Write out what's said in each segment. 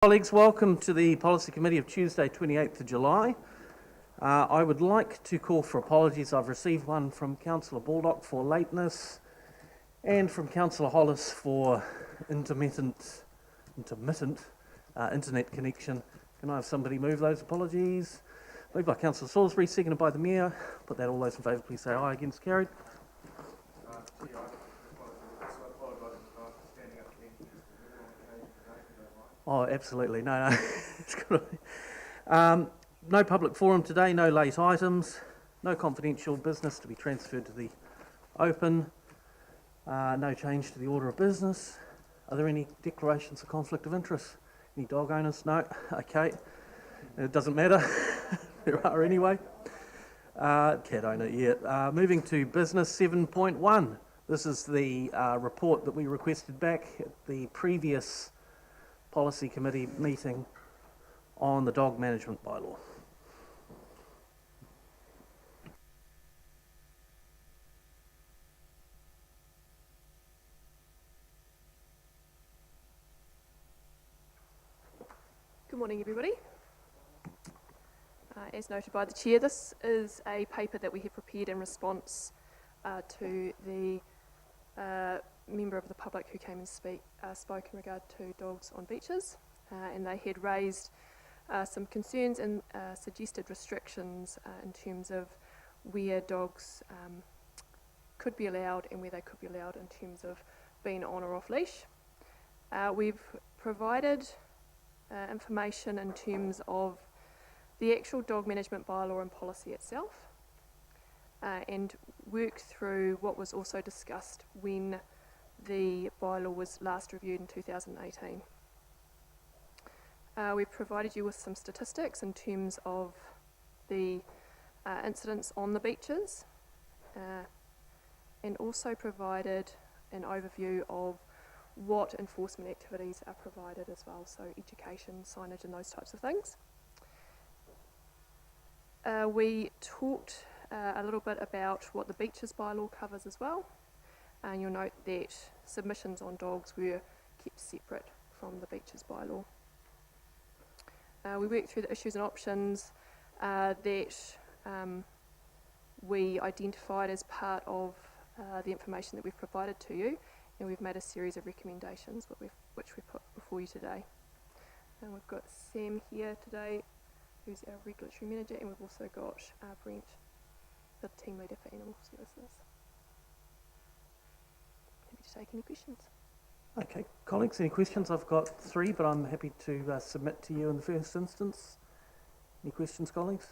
Colleagues, welcome to the Policy Committee of Tuesday, 28th of July. I would like to call for apologies. I've received one from Councillor Baldock for lateness and from Councillor Hollis for intermittent internet connection. Can I have somebody move those apologies? Moved by Councillor Salisbury, seconded by the Mayor. Put that all those in favour, please say aye. Against, carried. Oh, absolutely. No. It's gotta be. No public forum today, no late items, no confidential business to be transferred to the open, no change to the order of business. Are there any declarations of conflict of interest? Any dog owners? No? Okay. It doesn't matter. There are anyway. Cat owner yet. Moving to business 7.1. This is the report that we requested back at the previous Policy Committee meeting on the dog management bylaw. Good morning, everybody. As noted by the Chair, this is a paper that we have prepared in response to the member of the public who came and spoke in regard to dogs on beaches, and they had raised some concerns and suggested restrictions in terms of where dogs could be allowed and where they could be allowed in terms of being on or off leash. We've provided information in terms of the actual dog management bylaw and policy itself, and work through what was also discussed when the bylaw was last reviewed in 2018. We've provided you with some statistics in terms of the incidents on the beaches, and also provided an overview of what enforcement activities are provided as well, so education, signage and those types of things. We talked a little bit about what the beaches bylaw covers as well, and you'll note that submissions on dogs were kept separate from the beaches bylaw. We worked through the issues and options that we identified as part of the information that we've provided to you, and we've made a series of recommendations which we've put before you today. And we've got Sam here today, who's our regulatory manager, and we've also got Brent, the team leader for animal services. Happy to take any questions. Okay, colleagues, any questions? I've got three, but I'm happy to submit to you in the first instance. Any questions, colleagues?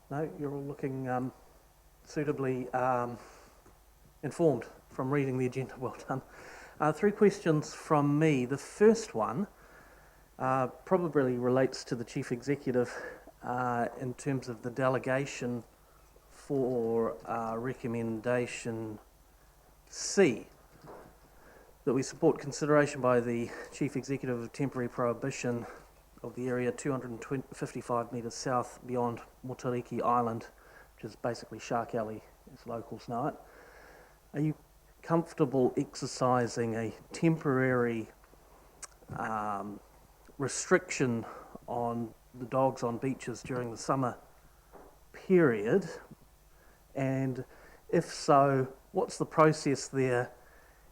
No, you're all looking suitably informed from reading the agenda. Well done. Three questions from me. The first one probably relates to the Chief Executive in terms of the delegation for recommendation C, that we support consideration by the Chief Executive of temporary prohibition of the area 255 metres south beyond Motariki Island, which is basically Shark Alley as locals know it. Are you comfortable exercising a temporary restriction on the dogs on beaches during the summer period? And if so, what's the process there?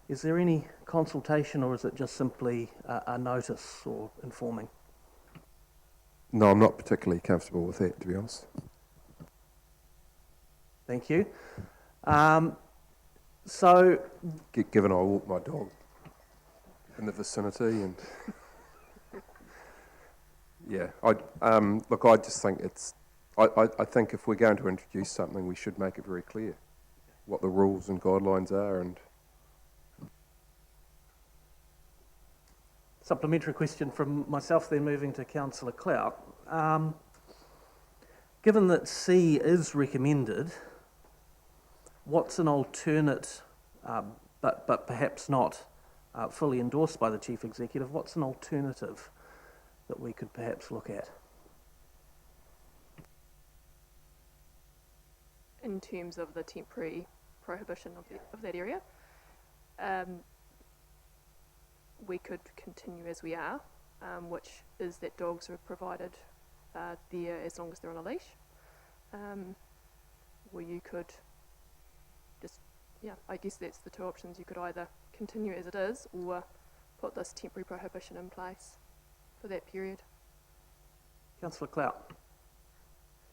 Is there any consultation, or is it just simply a notice or informing? No, I'm not particularly comfortable with that, to be honest. Thank you. So, Given I walk my dog in the vicinity, and yeah, I just think I think if we're going to introduce something, we should make it very clear what the rules and guidelines are. And supplementary question from myself, then moving to Councillor Clout. Given that C is recommended, what's an alternate, but perhaps not fully endorsed by the Chief Executive, what's an alternative that we could perhaps look at? In terms of the temporary prohibition of that area, we could continue as we are, which is that dogs are provided there as long as they're on a leash. Or you could just, I guess that's the two options. You could either continue as it is or put this temporary prohibition in place for that period. Councillor Clout.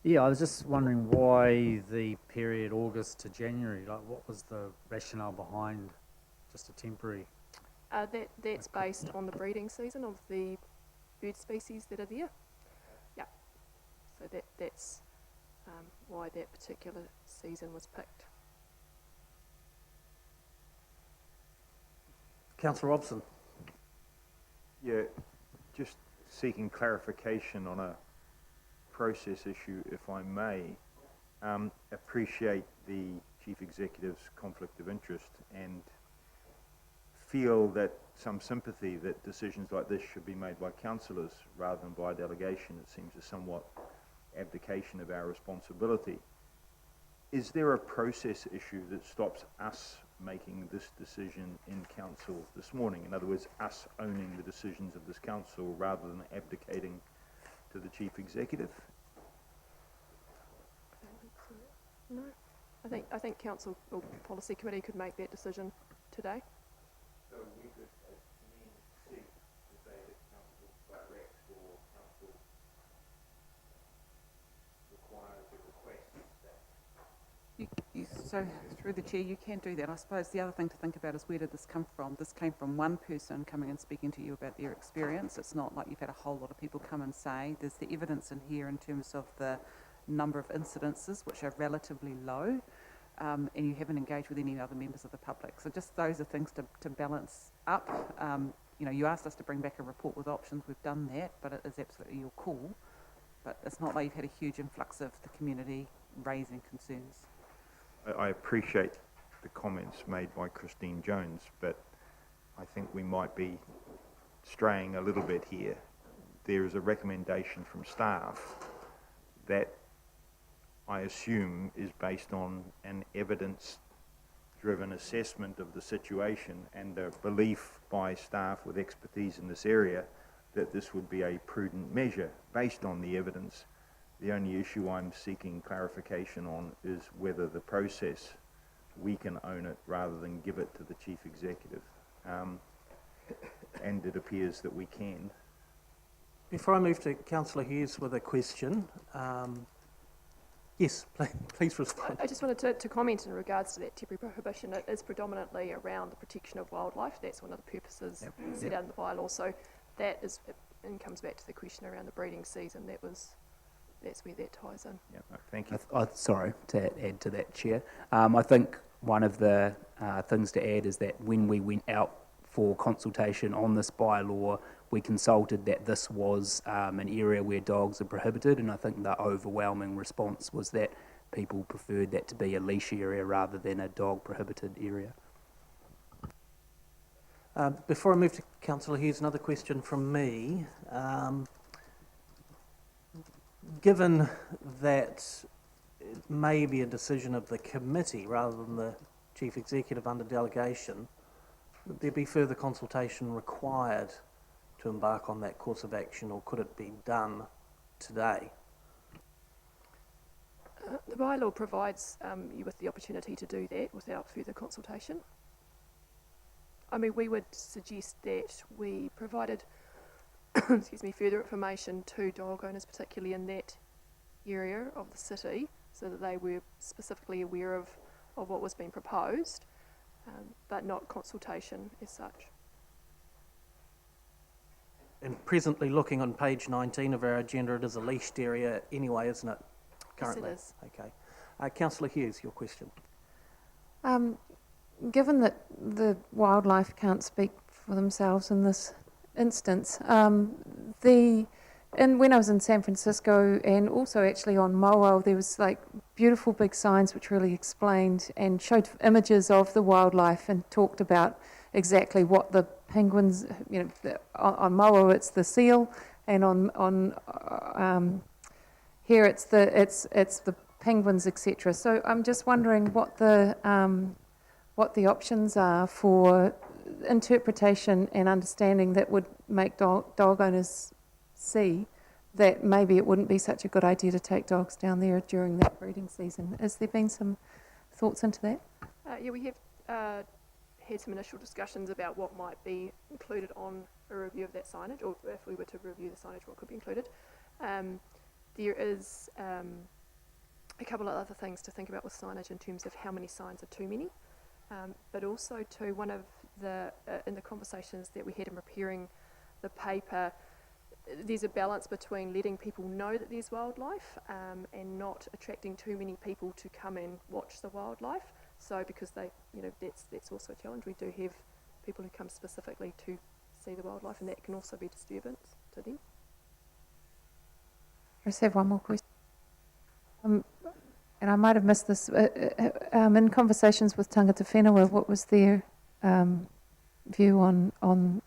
Yeah, I was just wondering why the period August to January, like what was the rationale behind just a temporary? That's based on the breeding season of the bird species that are there. Yeah, so that's why that particular season was picked. Councillor Robson. Yeah, just seeking clarification on a process issue, if I may. Appreciate the Chief Executive's conflict of interest and feel that some sympathy that decisions like this should be made by councillors rather than by delegation. It seems a somewhat abdication of our responsibility. Is there a process issue that stops us making this decision in council this morning? In other words, us owning the decisions of this council rather than abdicating to the Chief Executive? No, I think council or policy committee could make that decision today. So we could, as men, seek to say that council directs or council requires a request that. So through the chair, you can do that. I suppose the other thing to think about is where did this come from? This came from one person coming and speaking to you about their experience. It's not like you've had a whole lot of people come and say. There's the evidence in here in terms of the number of incidences, which are relatively low, and you haven't engaged with any other members of the public. So just those are things to balance up. You asked us to bring back a report with options. We've done that, but it is absolutely your call. But it's not like you've had a huge influx of the community raising concerns. I appreciate the comments made by Christine Jones, but I think we might be straying a little bit here. There is a recommendation from staff that I assume is based on an evidence-driven assessment of the situation and a belief by staff with expertise in this area that this would be a prudent measure based on the evidence. The only issue I'm seeking clarification on is whether the process, we can own it rather than give it to the Chief Executive. And it appears that we can. Before I move to Councillor Hughes with a question, yes, please respond. I just wanted to comment in regards to that temporary prohibition. It is predominantly around the protection of wildlife. That's one of the purposes set out in the bylaw. So that is, and comes back to the question around the breeding season. That's where that ties in. Yeah, no, thank you. Sorry to add to that, Chair. I think one of the things to add is that when we went out for consultation on this bylaw, we consulted that this was an area where dogs are prohibited, and I think the overwhelming response was that people preferred that to be a leash area rather than a dog prohibited area. Before I move to Councillor Hughes, another question from me. Given that it may be a decision of the committee rather than the Chief Executive under delegation, would there be further consultation required to embark on that course of action, or could it be done today? The bylaw provides you with the opportunity to do that without further consultation. I mean, we would suggest that we provided further information to dog owners, particularly in that area of the city, so that they were specifically aware of what was being proposed, but not consultation as such. And presently, looking on page 19 of our agenda, it is a leashed area anyway, isn't it? Currently. Yes, it is. Okay. Councillor Hughes, your question. Given that the wildlife can't speak for themselves in this instance, when I was in San Francisco and also actually on Moa, there was like beautiful big signs which really explained and showed images of the wildlife and talked about exactly what the penguins, on Moa it's the seal, and on here it's the penguins, etc. So I'm just wondering what the options are for interpretation and understanding that would make dog owners see that maybe it wouldn't be such a good idea to take dogs down there during that breeding season. Has there been some thoughts into that? Yeah, we have had some initial discussions about what might be included on a review of that signage, or if we were to review the signage, what could be included. There is a couple of other things to think about with signage in terms of how many signs are too many, but also too, one of the, in the conversations that we had in preparing the paper, there's a balance between letting people know that there's wildlife and not attracting too many people to come and watch the wildlife. So because they, you know, that's also a challenge. We do have people who come specifically to see the wildlife, and that can also be disturbance to them. I just have one more question. And I might have missed this. In conversations with Tangata Whenua, what was their view on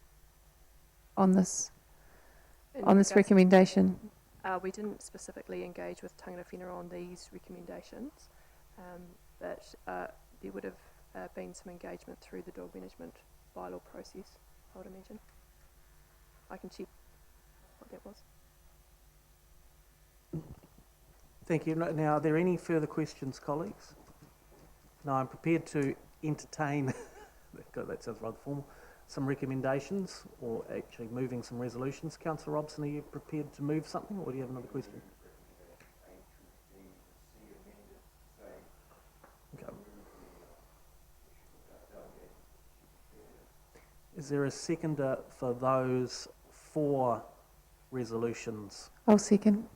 this recommendation? We didn't specifically engage with Tangata Whenua on these recommendations, but there would have been some engagement through the dog management bylaw process, I would imagine. I can check what that was. Thank you. Now, are there any further questions, colleagues? No, I'm prepared to entertain, that sounds rather formal, some recommendations, or actually moving some resolutions. Councillor Robson, are you prepared to move something, or do you have another question? Okay. Is there a seconder for those 4 resolutions? I'll second.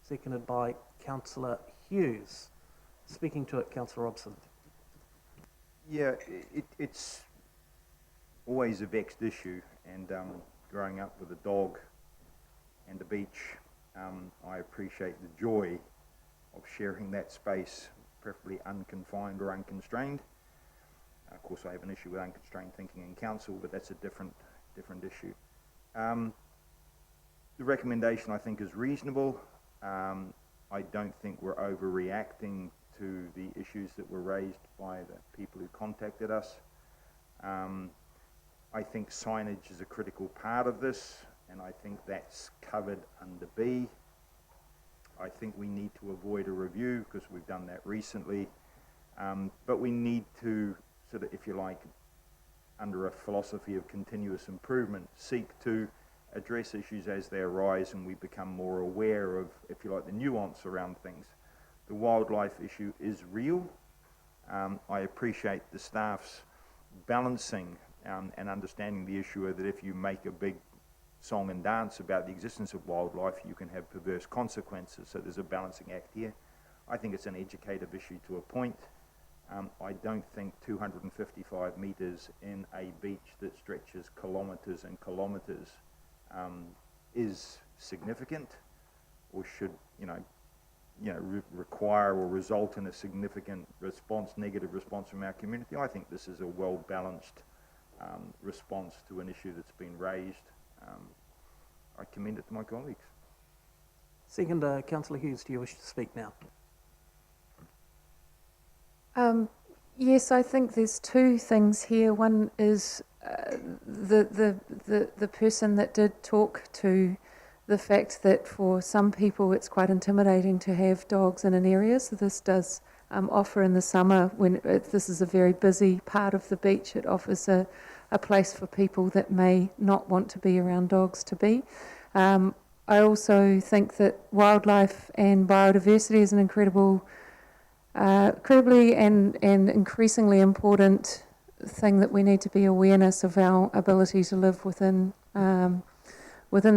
Seconded by Councillor Hughes. Speaking to it, Councillor Robson. Yeah, it's always a vexed issue, and growing up with a dog and a beach, I appreciate the joy of sharing that space, preferably unconfined or unconstrained. Of course, I have an issue with unconstrained thinking in council, but that's a different issue. The recommendation, I think, is reasonable. I don't think we're overreacting to the issues that were raised by the people who contacted us. I think signage is a critical part of this, and I think that's covered under B. I think we need to avoid a review because we've done that recently, but we need to sort of, if you like, under a philosophy of continuous improvement, seek to address issues as they arise and we become more aware of, if you like, the nuance around things. The wildlife issue is real. I appreciate the staff's balancing and understanding the issue that if you make a big song and dance about the existence of wildlife, you can have perverse consequences. So there's a balancing act here. I think it's an educative issue to a point. I don't think 255 metres in a beach that stretches kilometres and kilometres is significant, or should, require or result in a significant response, negative response from our community. I think this is a well-balanced response to an issue that's been raised. I commend it to my colleagues. Second, Councillor Hughes, do you wish to speak now? Yes, I think there's 2 things here. One is the person that did talk to the fact that for some people it's quite intimidating to have dogs in an area, so this does offer in the summer when this is a very busy part of the beach. It offers a place for people that may not want to be around dogs to be. I also think that wildlife and biodiversity is an incredibly and increasingly important thing that we need to be awareness of our ability to live within the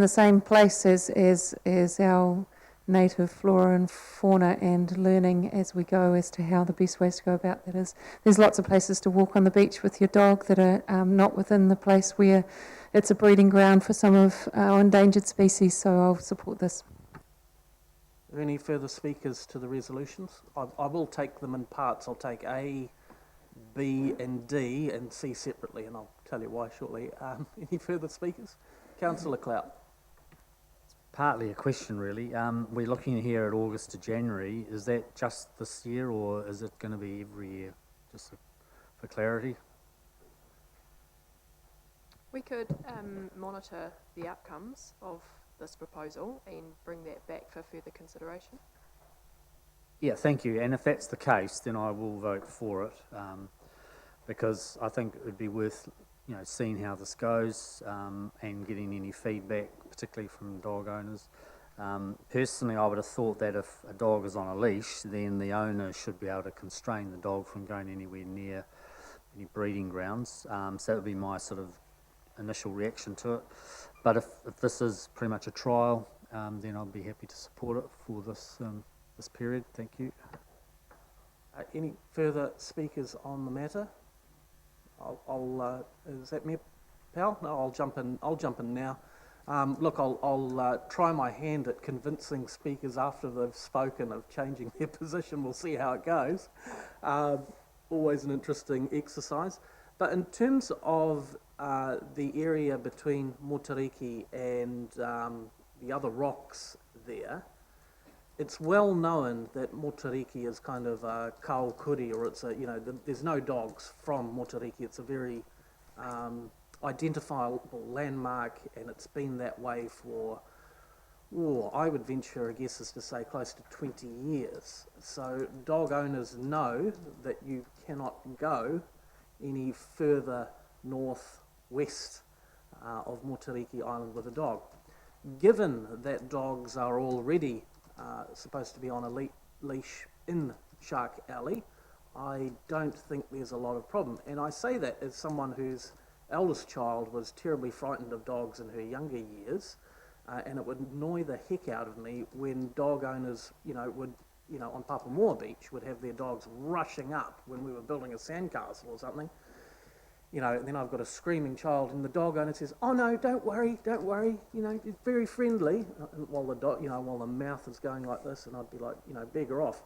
same place as our native flora and fauna, and learning as we go as to how the best ways to go about that is. There's lots of places to walk on the beach with your dog that are not within the place where it's a breeding ground for some of our endangered species, so I'll support this. Are there any further speakers to the resolutions? I will take them in parts. I'll take A, B and D and C separately, and I'll tell you why shortly. Any further speakers? Councillor Clout. Partly a question, really. We're looking here at August to January. Is that just this year, or is it going to be every year? Just for clarity. We could monitor the outcomes of this proposal and bring that back for further consideration. Yeah, thank you. And if that's the case, then I will vote for it, because I think it would be worth, seeing how this goes, and getting any feedback, particularly from dog owners. Personally, I would have thought that if a dog is on a leash, then the owner should be able to constrain the dog from going anywhere near any breeding grounds. So that would be my sort of initial reaction to it. But if this is pretty much a trial, then I'll be happy to support it for this period. Thank you. Any further speakers on the matter? Is that me, pal? No, I'll jump in now. Look, I'll try my hand at convincing speakers after they've spoken of changing their position. We'll see how it goes. Always an interesting exercise. But in terms of the area between Motariki and the other rocks there, it's well known that Motariki is kind of a kaukuri, or it's there's no dogs from Motariki. It's a very identifiable landmark, and it's been that way for, I would venture a guess is to say close to 20 years. So dog owners know that you cannot go any further northwest of Motariki Island with a dog. Given that dogs are already supposed to be on a leash in Shark Alley, I don't think there's a lot of problem. And I say that as someone whose eldest child was terribly frightened of dogs in her younger years, and it would annoy the heck out of me when dog owners, would, on Papamoa Beach, would have their dogs rushing up when we were building a sandcastle or something. And then I've got a screaming child, and the dog owner says, "Oh no, don't worry, it's very friendly," while the dog, while the mouth is going like this, and I'd be like, beggar off.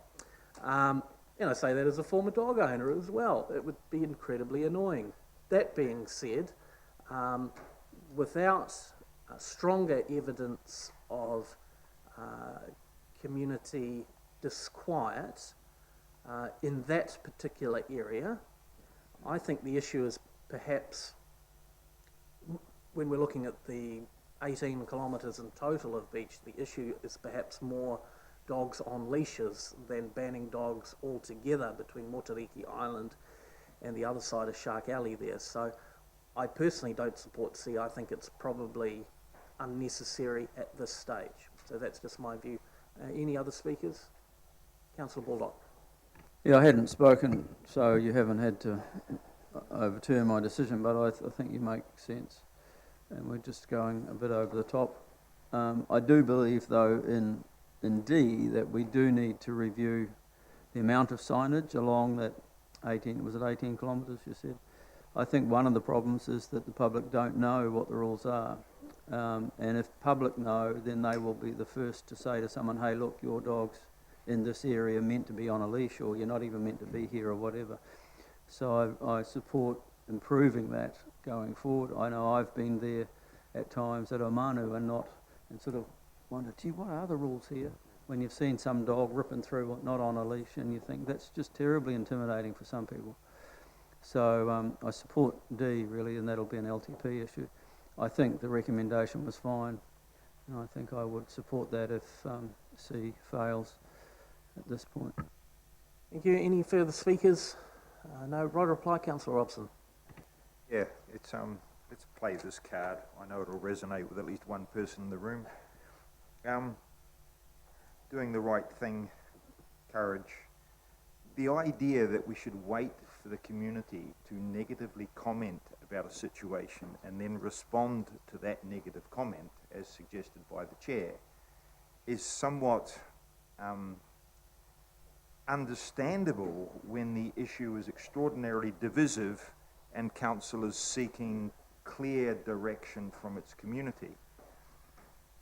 And I say that as a former dog owner as well. It would be incredibly annoying. That being said, without stronger evidence of community disquiet in that particular area, I think the issue is perhaps, when we're looking at the 18 kilometres in total of beach, the issue is perhaps more dogs on leashes than banning dogs altogether between Motariki Island and the other side of Shark Alley there. So I personally don't support C. I think it's probably unnecessary at this stage. So that's just my view. Any other speakers? Councillor Baldock. Yeah, I hadn't spoken, so you haven't had to overturn my decision, but I think you make sense. And we're just going a bit over the top. I do believe, though, in D, that we do need to review the amount of signage along that 18 kilometres you said? I think one of the problems is that the public don't know what the rules are. And if public know, then they will be the first to say to someone, "Hey, look, your dog's in this area meant to be on a leash, or you're not even meant to be here," or whatever. So I support improving that going forward. I know I've been there at times at Omanu and sort of wondered, gee, what are the rules here? When you've seen some dog ripping through not on a leash, and you think that's just terribly intimidating for some people. So I support D, really, and that'll be an LTP issue. I think the recommendation was fine, and I think I would support that if C fails at this point. Thank you. Any further speakers? No. Right reply, Councillor Robson. Yeah, let's play this card. I know it'll resonate with at least one person in the room. Doing the right thing, courage. The idea that we should wait for the community to negatively comment about a situation and then respond to that negative comment, as suggested by the chair, is somewhat understandable when the issue is extraordinarily divisive and council is seeking clear direction from its community.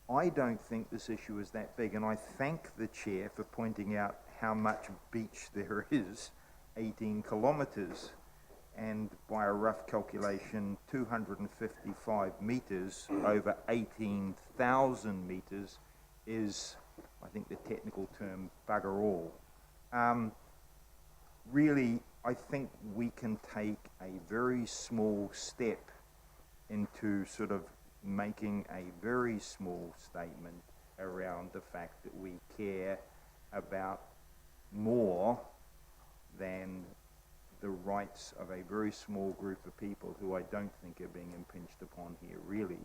I don't think this issue is that big, and I thank the chair for pointing out how much beach there is, 18 kilometres, and by a rough calculation, 255 metres over 18,000 metres is, I think the technical term, bugger all. Really, I think we can take a very small step into sort of making a very small statement around the fact that we care about more than the rights of a very small group of people who I don't think are being impinged upon here really,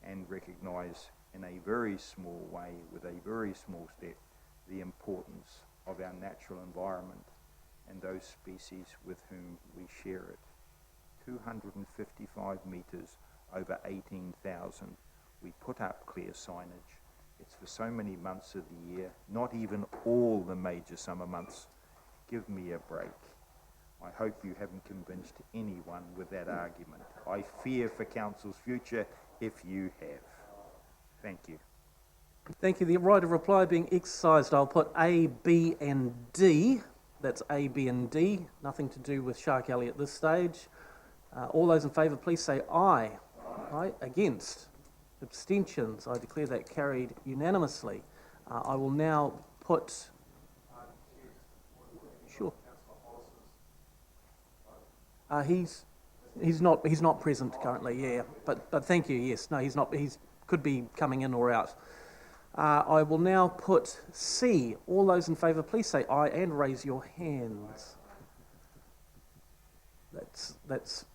and recognise in a very small way, with a very small step, the importance of our natural environment and those species with whom we share it. 255 metres over 18,000. We put up clear signage. It's for so many months of the year, not even all the major summer months. Give me a break. I hope you haven't convinced anyone with that argument. I fear for council's future if you have. Thank you. Thank you. The right of reply being exercised, I'll put A, B and D. That's A, B and D. Nothing to do with Shark Alley at this stage. All those in favour, please say aye. Aye. Against? Abstentions? I declare that carried unanimously. I will now put... Sure. He's not present currently. Yeah, but thank you. Yes, no, he's not. Could be coming in or out. I will now put C. All those in favour, please say aye and raise your hands. That's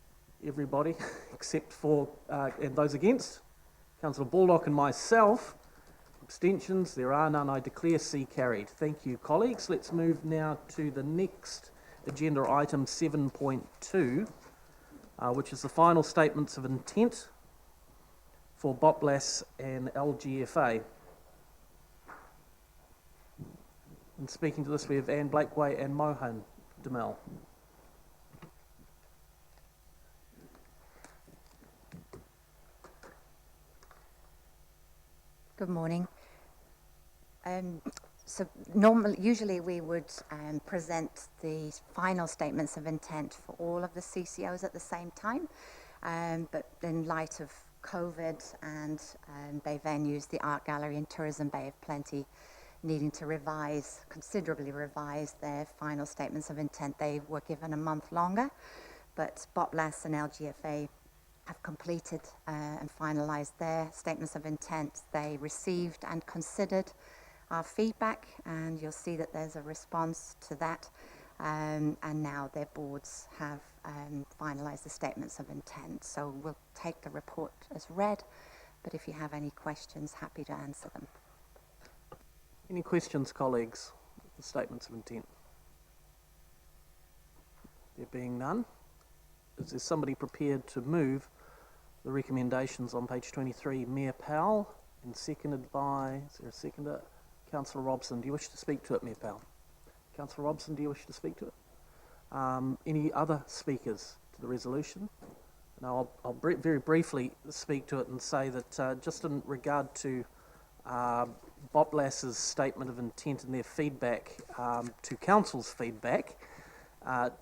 everybody except for and those against. Councillor Baldock and myself. Abstentions? There are none. I declare C carried. Thank you, colleagues. Let's move now to the next agenda item 7.2, which is the final statements of intent for Boplas and LGFA. And speaking to this, we have Anne Blakeway and Mohan Demel. Good morning. Usually we would present the final statements of intent for all of the CCOs at the same time, but in light of COVID and Bay venues, the Art Gallery and Tourism Bay of Plenty needing to considerably revise their final statements of intent, they were given a month longer, but Boplas and LGFA have completed and finalised their statements of intent. They received and considered our feedback, and you'll see that there's a response to that, and now their boards have finalised the statements of intent. So we'll take the report as read, but if you have any questions, happy to answer them. Any questions, colleagues, the statements of intent? There being none, is there somebody prepared to move the recommendations on page 23, Mayor Powell, and seconded by, is there a seconder? Councillor Robson, do you wish to speak to it, Mayor Powell? Councillor Robson, do you wish to speak to it? Any other speakers to the resolution? No, I'll very briefly speak to it and say that just in regard to Boplas's statement of intent and their feedback to Council's feedback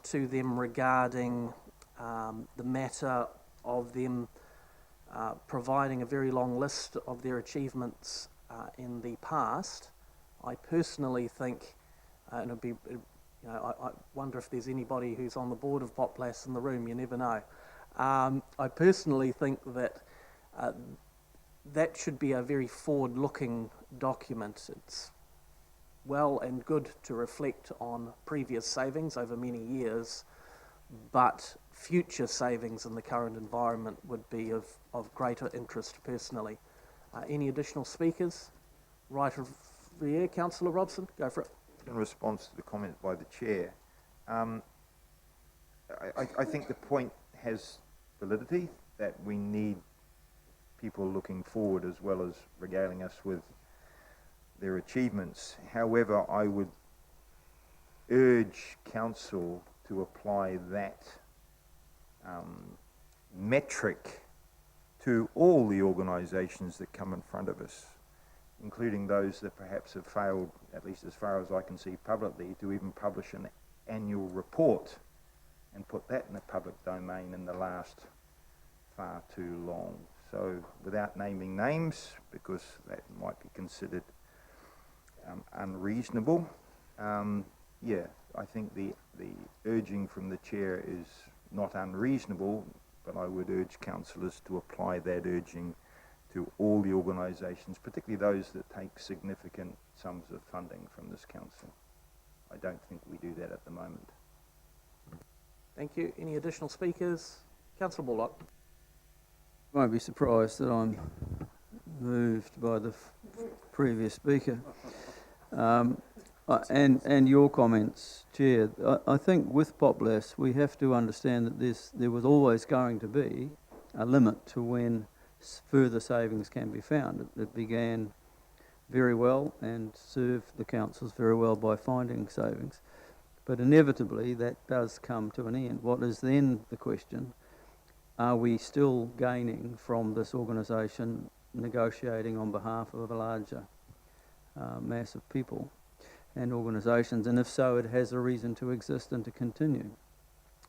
to them regarding the matter of them providing a very long list of their achievements in the past. I personally think, and it'd be, I wonder if there's anybody who's on the board of Boplas in the room. You never know. I personally think that that should be a very forward-looking document. It's well and good to reflect on previous savings over many years, but future savings in the current environment would be of greater interest personally. Any additional speakers? Right of the air, Councillor Robson, go for it. In response to the comment by the chair, I think the point has validity, that we need people looking forward as well as regaling us with their achievements. However, I would urge council to apply that metric to all the organisations that come in front of us, including those that perhaps have failed, at least as far as I can see publicly, to even publish an annual report and put that in the public domain in the last far too long. So without naming names, because that might be considered unreasonable, yeah, I think the urging from the chair is not unreasonable, but I would urge councillors to apply that urging to all the organisations, particularly those that take significant sums of funding from this council. I don't think we do that at the moment. Thank you. Any additional speakers? Councillor Morlock. You won't be surprised that I'm moved by the previous speaker. And your comments, Chair. I think with PopLess we have to understand that there was always going to be a limit to when further savings can be found. It began very well and served the councils very well by finding savings. But inevitably that does come to an end. What is then the question? Are we still gaining from this organisation negotiating on behalf of a larger mass of people and organisations? And if so, it has a reason to exist and to continue.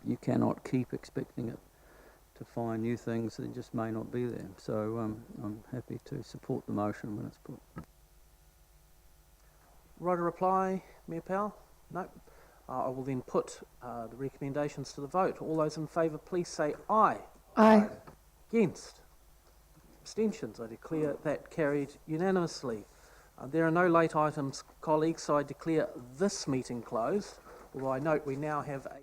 You cannot keep expecting it to find new things that just may not be there. So I'm happy to support the motion when it's put. Right, a reply, Mayor Powell? No. I will then put the recommendations to the vote. All those in favour, please say aye. Aye. Against? Abstentions? I declare that carried unanimously. There are no late items, colleagues, so I declare this meeting closed, although I note we now have a